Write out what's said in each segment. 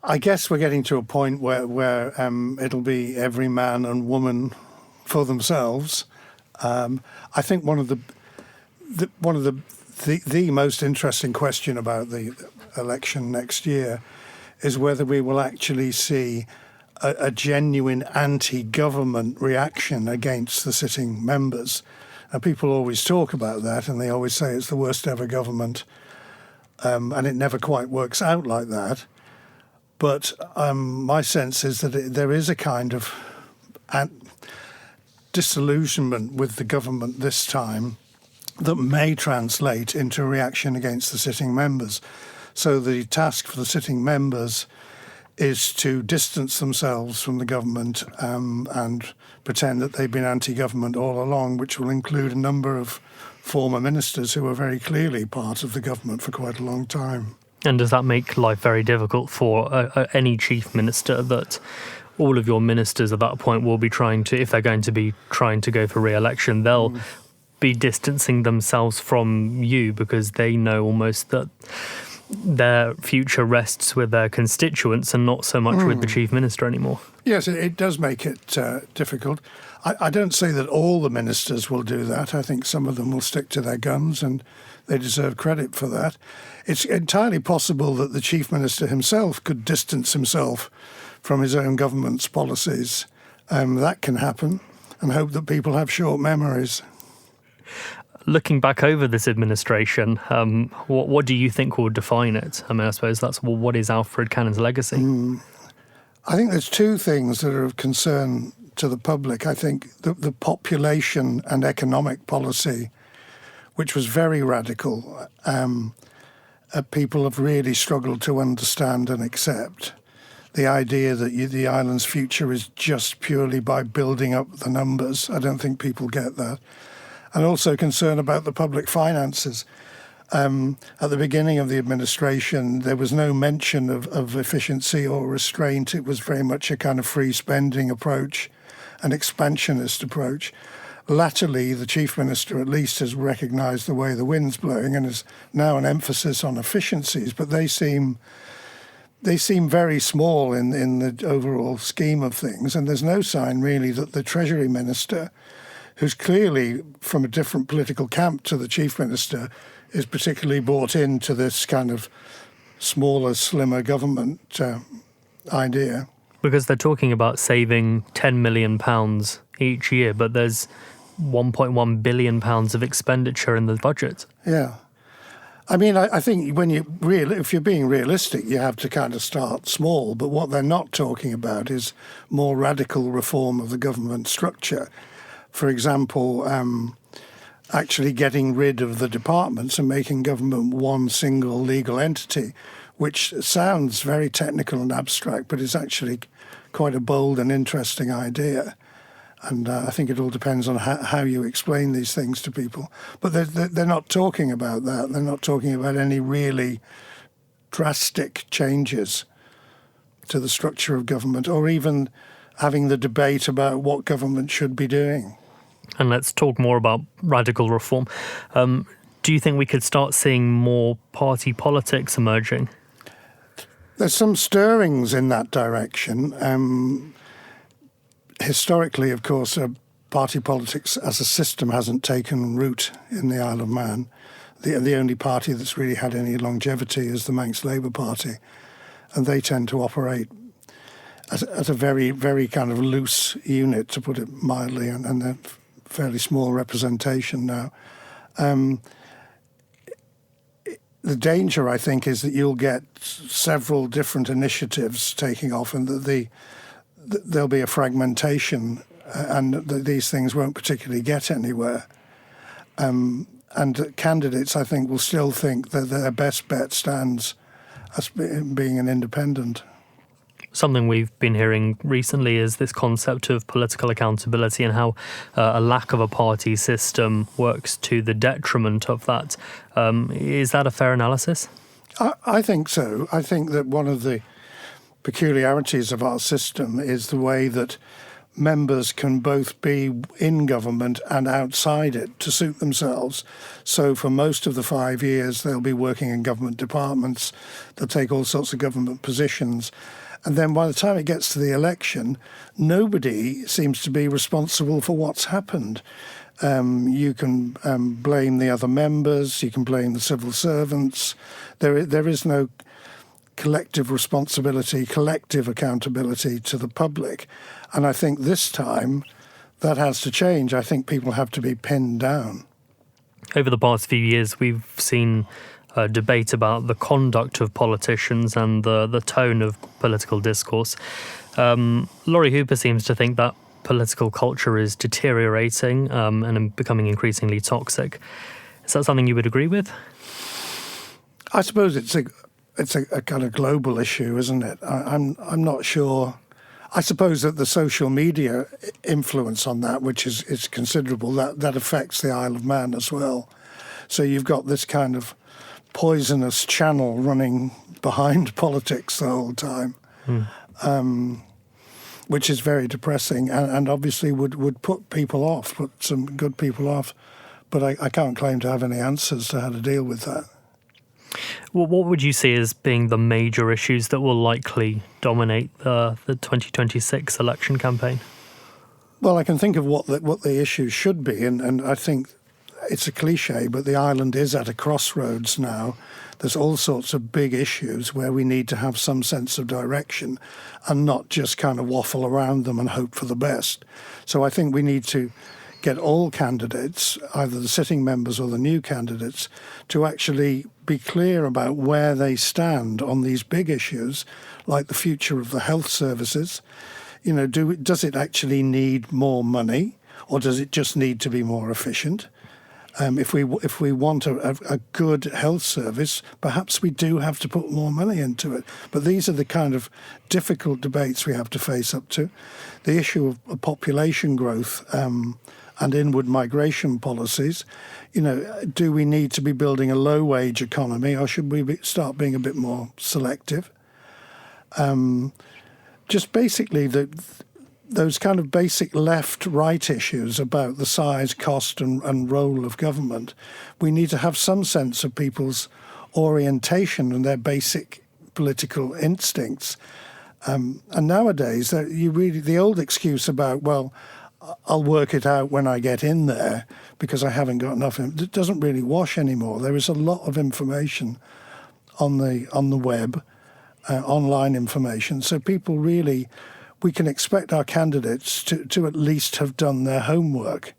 I guess we're getting to a point where it'll be every man and woman for themselves. I think one of the most interesting question about the election next year is whether we will actually see a genuine anti-government reaction against the sitting members. And people always talk about that, and they always say it's the worst ever government, and it never quite works out like that. But my sense is that there is a kind of disillusionment with the government this time that may translate into a reaction against the sitting members. So the task for the sitting members is to distance themselves from the government and pretend that they've been anti-government all along, which will include a number of former ministers who were very clearly part of the government for quite a long time. And does that make life very difficult for any chief minister, that all of your ministers at that point will be trying to, if they're going to be trying to go for re-election, they'll be distancing themselves from you because they know almost that their future rests with their constituents and not so much with the chief minister anymore? Yes, it does make it difficult. I don't say that all the ministers will do that. I think some of them will stick to their guns, and they deserve credit for that. It's entirely possible that the chief minister himself could distance himself from his own government's policies. That can happen, and hope that people have short memories. Looking back over this administration, what do you think will define it? I mean, I suppose that's, well, what is Alfred Cannon's legacy? I think there's two things that are of concern to the public. I think the population and economic policy, which was very radical, people have really struggled to understand and accept. The idea that the island's future is just purely by building up the numbers. I don't think people get that. And also concern about the public finances. At the beginning of the administration, there was no mention of efficiency or restraint. It was very much a kind of free spending approach, an expansionist approach. Latterly, the chief minister at least has recognised the way the wind's blowing and is now an emphasis on efficiencies, but they seem very small in the overall scheme of things. And there's no sign really that the Treasury Minister, who's clearly from a different political camp to the chief minister, is particularly bought into this kind of smaller, slimmer government idea. Because they're talking about saving £10 million each year, but there's £1.1 billion of expenditure in the budget. Yeah. I mean, I think if you're being realistic, you have to kind of start small. But what they're not talking about is more radical reform of the government structure. For example, actually getting rid of the departments and making government one single legal entity, which sounds very technical and abstract, but is actually quite a bold and interesting idea. And I think it all depends on how you explain these things to people. But they're not talking about that. They're not talking about any really drastic changes to the structure of government, or even having the debate about what government should be doing. And let's talk more about radical reform. Do you think we could start seeing more party politics emerging? There's some stirrings in that direction. Historically, of course, party politics as a system hasn't taken root in the Isle of Man. The only party that's really had any longevity is the Manx Labour Party, and they tend to operate as a very, very kind of loose unit, to put it mildly, and they're fairly small representation now. The danger, I think, is that you'll get several different initiatives taking off, and that there'll be a fragmentation, and these things won't particularly get anywhere. And candidates, I think, will still think that their best bet stands as being an independent. Something we've been hearing recently is this concept of political accountability and how a lack of a party system works to the detriment of that. Is that a fair analysis? I think so. I think that one of the peculiarities of our system is the way that members can both be in government and outside it to suit themselves. So for most of the 5 years, they'll be working in government departments. They'll take all sorts of government positions. And then by the time it gets to the election, nobody seems to be responsible for what's happened. You can blame the other members. You can blame the civil servants. There is no collective responsibility, collective accountability to the public. And I think this time that has to change. I think people have to be pinned down. Over the past few years, we've seen a debate about the conduct of politicians and the tone of political discourse. Laurie Hooper seems to think that political culture is deteriorating and becoming increasingly toxic. Is that something you would agree with? I suppose it's a kind of global issue, isn't it? I'm not sure. I suppose that the social media influence on that, which is considerable, that affects the Isle of Man as well. So you've got this kind of poisonous channel running behind politics the whole time, which is very depressing and obviously would put people off, put some good people off. But I can't claim to have any answers to how to deal with that. Well, what would you see as being the major issues that will likely dominate the 2026 election campaign? Well, I can think of what the issues should be, and I think it's a cliche, but the island is at a crossroads now. There's all sorts of big issues where we need to have some sense of direction and not just kind of waffle around them and hope for the best. So I think we need to get all candidates, either the sitting members or the new candidates, to actually be clear about where they stand on these big issues, like the future of the health services. You know, does it actually need more money, or does it just need to be more efficient? If we want a good health service, perhaps we do have to put more money into it. But these are the kind of difficult debates we have to face up to. The issue of population growth and inward migration policies. You know, do we need to be building a low-wage economy, or should we start being a bit more selective? Just basically those kind of basic left-right issues about the size, cost and role of government. We need to have some sense of people's orientation and their basic political instincts. And nowadays, the old excuse about, well, I'll work it out when I get in there because I haven't got enough. It doesn't really wash anymore. There is a lot of information on the web, online information. So people really, we can expect our candidates to at least have done their homework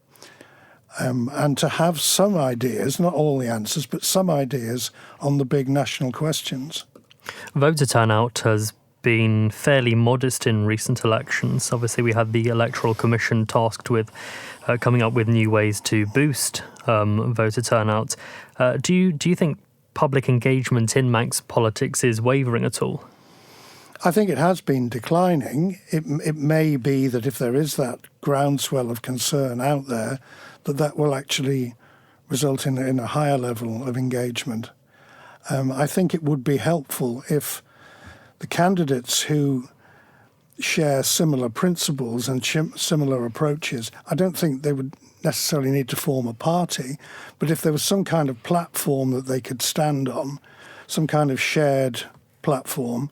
and to have some ideas, not all the answers, but some ideas on the big national questions. Voter turnout has been fairly modest in recent elections. Obviously, we had the Electoral Commission tasked with coming up with new ways to boost voter turnout. Do you think public engagement in Manx politics is wavering at all? I think it has been declining. It may be that if there is that groundswell of concern out there, that will actually result in a higher level of engagement. I think it would be helpful if the candidates who share similar principles and similar approaches, I don't think they would necessarily need to form a party, but if there was some kind of platform that they could stand on, some kind of shared platform,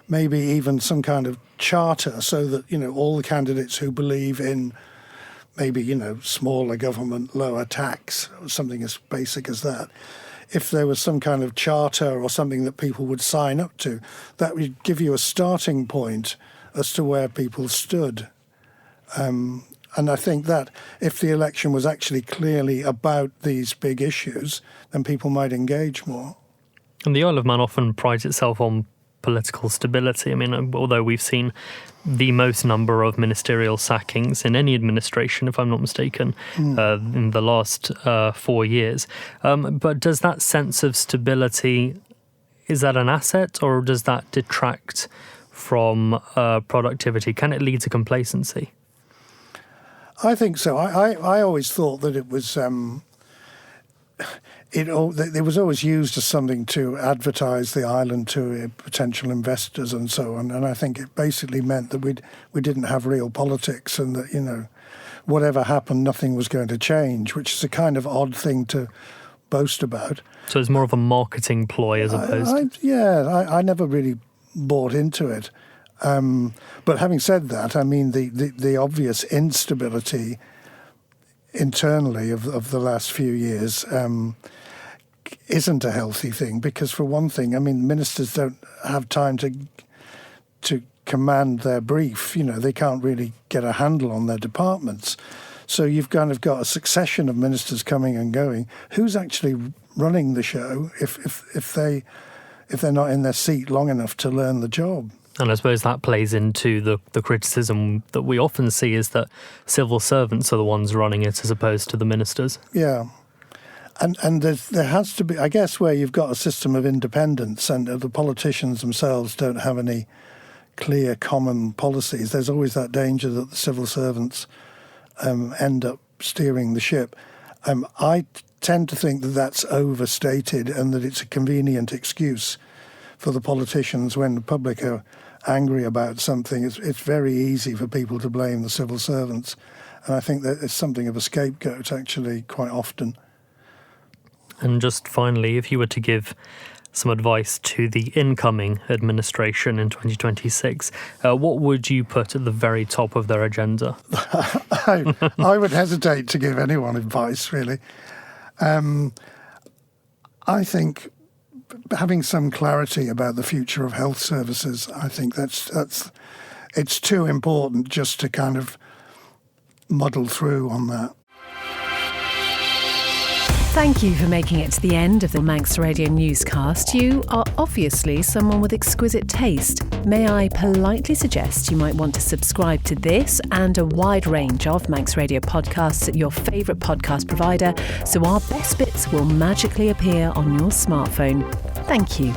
maybe even some kind of charter so that, you know, all the candidates who believe in maybe, you know, smaller government, lower tax, or something as basic as that, if there was some kind of charter or something that people would sign up to, that would give you a starting point as to where people stood. And I think that if the election was actually clearly about these big issues, then people might engage more. And the Isle of Man often prides itself on political stability. I mean, although we've seen the most number of ministerial sackings in any administration, if I'm not mistaken, in the last 4 years. But does that sense of stability, is that an asset or does that detract from productivity? Can it lead to complacency? I think so. I always thought that it was it was always used as something to advertise the island to potential investors and so on. And I think it basically meant that we didn't have real politics, and that, you know, whatever happened, nothing was going to change, which is a kind of odd thing to boast about. So it's more of a marketing ploy as opposed to... I never really bought into it. But having said that, I mean, the obvious instability internally of the last few years isn't a healthy thing, because for one thing, I mean, ministers don't have time to command their brief. You know, they can't really get a handle on their departments. So you've kind of got a succession of ministers coming and going. Who's actually running the show if they're not in their seat long enough to learn the job? And I suppose that plays into the criticism that we often see, is that civil servants are the ones running it as opposed to the ministers. Yeah. And there has to be, I guess, where you've got a system of independence and the politicians themselves don't have any clear common policies, there's always that danger that the civil servants end up steering the ship. I tend to think that that's overstated, and that it's a convenient excuse for the politicians when the public are angry about something. It's very easy for people to blame the civil servants. And I think that it's something of a scapegoat, actually, quite often. And just finally, if you were to give some advice to the incoming administration in 2026, what would you put at the very top of their agenda? I would hesitate to give anyone advice, really. I think having some clarity about the future of health services, I think it's too important just to kind of muddle through on that. Thank you for making it to the end of the Manx Radio newscast. You are obviously someone with exquisite taste. May I politely suggest you might want to subscribe to this and a wide range of Manx Radio podcasts at your favourite podcast provider, so our best bits will magically appear on your smartphone. Thank you.